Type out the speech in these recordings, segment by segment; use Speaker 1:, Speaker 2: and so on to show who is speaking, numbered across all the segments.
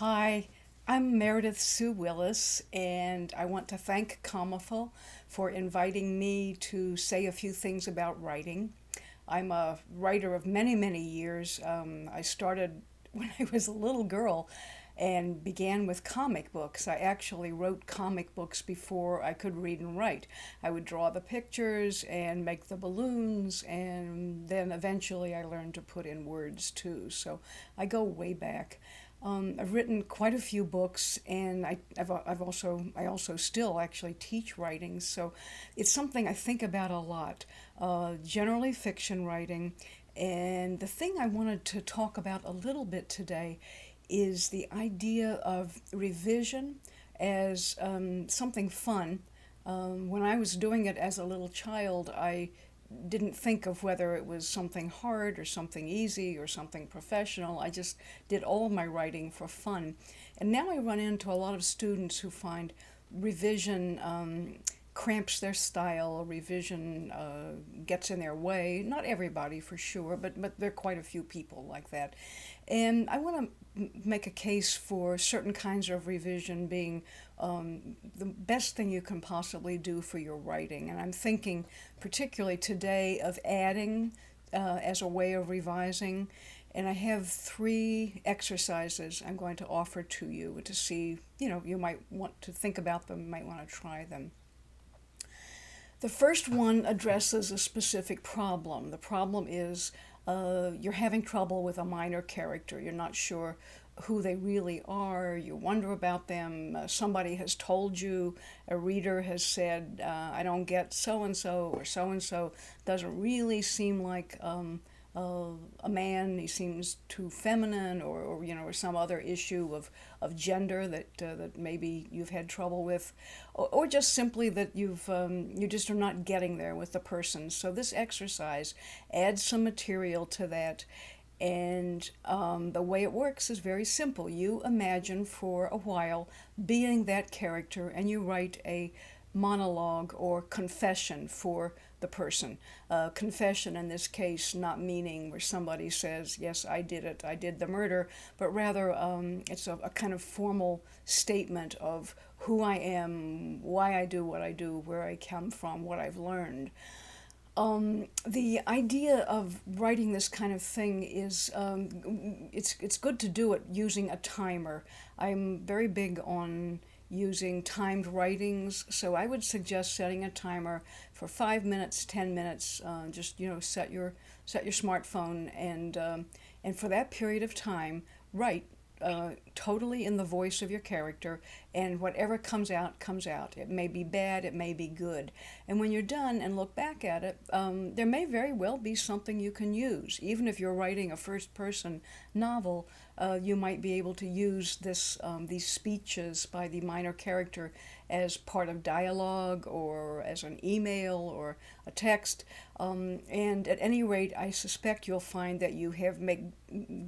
Speaker 1: Hi, I'm Meredith Sue Willis, and I want to thank Commaful for inviting me to say a few things about writing. I'm a writer of many, many years. I started when I was a little girl and began with comic books. I actually wrote comic books before I could read and write. I would draw the pictures and make the balloons, and then eventually I learned to put in words too. So I go way back. I've written quite a few books, and I also still actually teach writing. So it's something I think about a lot. Generally fiction writing, and the thing I wanted to talk about a little bit today is the idea of revision as something fun. When I was doing it as a little child, I didn't think of whether it was something hard or something easy or something professional. I just did all of my writing for fun. And now I run into a lot of students who find revision cramps their style, revision gets in their way. Not everybody for sure, but there are quite a few people like that. And I want to make a case for certain kinds of revision being the best thing you can possibly do for your writing. And I'm thinking particularly today of adding as a way of revising. And I have three exercises I'm going to offer to you to see, you might want to think about them, might want to try them. The first one addresses a specific problem. The problem is you're having trouble with a minor character. You're not sure who they really are. You wonder about them. Somebody has told you, a reader has said, I don't get so and so doesn't really seem like a man. He seems too feminine, or some other issue of gender that maybe you've had trouble with, or just simply that you just are not getting there with the person. So this exercise adds some material to that. And the way it works is very simple. You imagine for a while being that character, and you write a monologue or confession for the person. Confession in this case not meaning where somebody says, yes, I did it, I did the murder, but rather it's a kind of formal statement of who I am, why I do what I do, where I come from, what I've learned. The idea of writing this kind of thing is it's good to do it using a timer. I'm very big on using timed writings, so I would suggest setting a timer for 5 minutes, 10 minutes. Just set your smartphone and for that period of time, write totally in the voice of your character, and whatever comes out, comes out. It may be bad, it may be good. And when you're done and look back at it, there may very well be something you can use. Even if you're writing a first person novel, you might be able to use these speeches by the minor character as part of dialogue or as an email or a text. And at any rate, I suspect you'll find that you have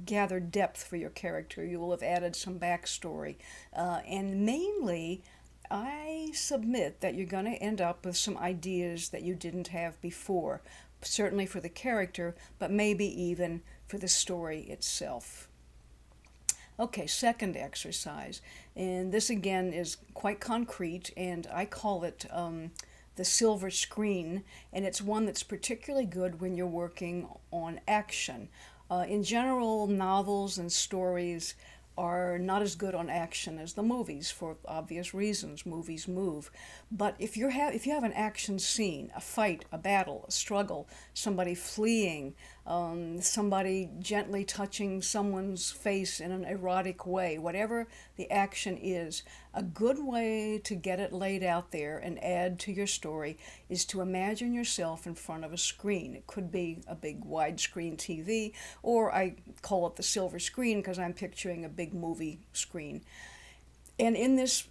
Speaker 1: gathered depth for your character. You will have added some backstory. And mainly, I submit that you're going to end up with some ideas that you didn't have before, certainly for the character, but maybe even for the story itself. Okay, second exercise, and this again is quite concrete, and I call it the silver screen, and it's one that's particularly good when you're working on action. In general, novels and stories are not as good on action as the movies for obvious reasons. Movies move. But if you have an action scene, a fight, a battle, a struggle, somebody fleeing, somebody gently touching someone's face in an erotic way, whatever the action is, a good way to get it laid out there and add to your story is to imagine yourself in front of a screen. It could be a big widescreen TV, or I call it the silver screen because I'm picturing a big movie screen. And in this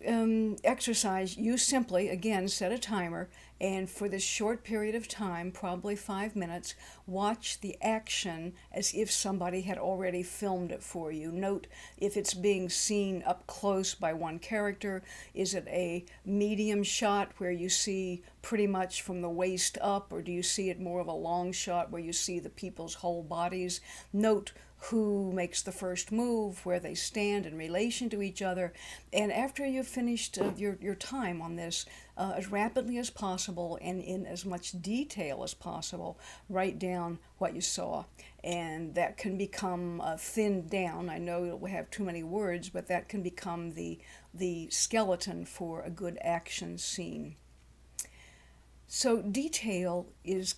Speaker 1: exercise, you simply, again, set a timer And for this short period of time, probably 5 minutes, watch the action as if somebody had already filmed it for you. Note if it's being seen up close by one character. Is it a medium shot where you see pretty much from the waist up, or do you see it more of a long shot where you see the people's whole bodies? Note who makes the first move, where they stand in relation to each other. And after you've finished your time on this, as rapidly as possible and in as much detail as possible, write down what you saw. And that can become thinned down. I know it will have too many words, but that can become the skeleton for a good action scene. So detail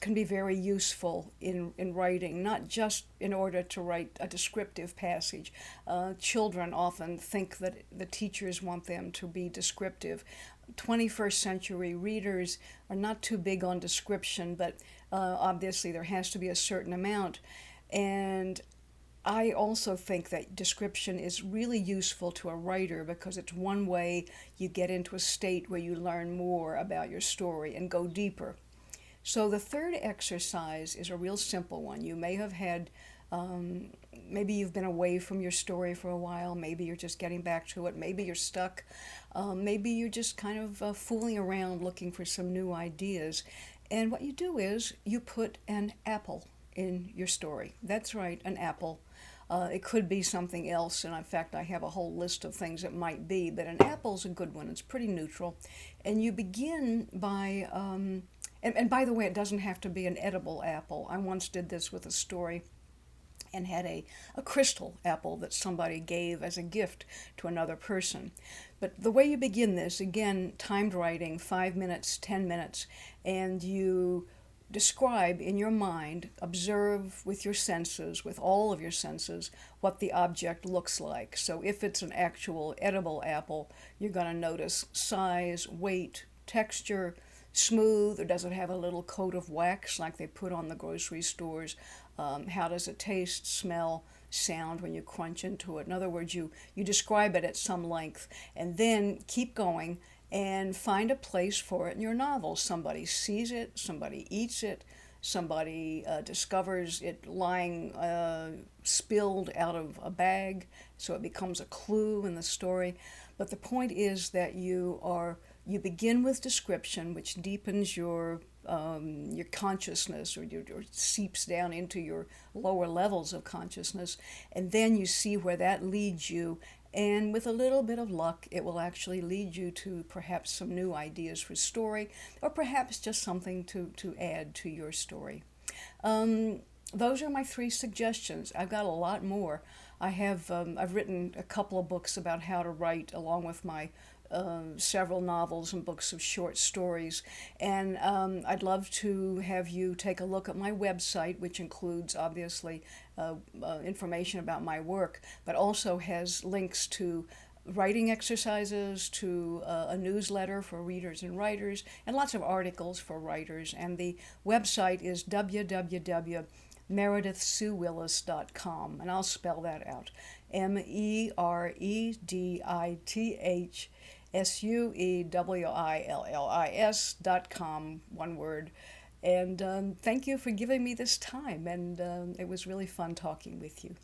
Speaker 1: can be very useful in writing, not just in order to write a descriptive passage. Children often think that the teachers want them to be descriptive. 21st century readers are not too big on description, but obviously there has to be a certain amount. And I also think that description is really useful to a writer because it's one way you get into a state where you learn more about your story and go deeper. So the third exercise is a real simple one. You may have had, maybe you've been away from your story for a while, maybe you're just getting back to it, maybe you're stuck, maybe you're just kind of fooling around looking for some new ideas. And what you do is you put an apple in your story. That's right, an apple. It could be something else, and in fact, I have a whole list of things it might be, but an apple's a good one. It's pretty neutral. And you begin by, and by the way, it doesn't have to be an edible apple. I once did this with a story and had a crystal apple that somebody gave as a gift to another person. But the way you begin this, again, timed writing, 5 minutes, 10 minutes, and you describe in your mind, observe with your senses, with all of your senses, what the object looks like. So if it's an actual edible apple, you're going to notice size, weight, texture, smooth, or does it have a little coat of wax like they put on the grocery stores? How does it taste, smell, sound when you crunch into it? In other words, you describe it at some length and then keep going and find a place for it in your novel. Somebody sees it, somebody eats it, somebody discovers it lying spilled out of a bag, so it becomes a clue in the story. But the point is that you begin with description, which deepens your consciousness, or seeps down into your lower levels of consciousness, and then you see where that leads you. And with a little bit of luck, it will actually lead you to perhaps some new ideas for story, or perhaps just something to add to your story. Those are my 3 suggestions. I've got a lot more. I've written a couple of books about how to write, along with my several novels and books of short stories. And I'd love to have you take a look at my website, which includes, obviously, information about my work, but also has links to writing exercises, to a newsletter for readers and writers, and lots of articles for writers. And the website is www.meredithsuewillis.com, and I'll spell that out. MEredithSuewillis.com, one word. And thank you for giving me this time, and it was really fun talking with you.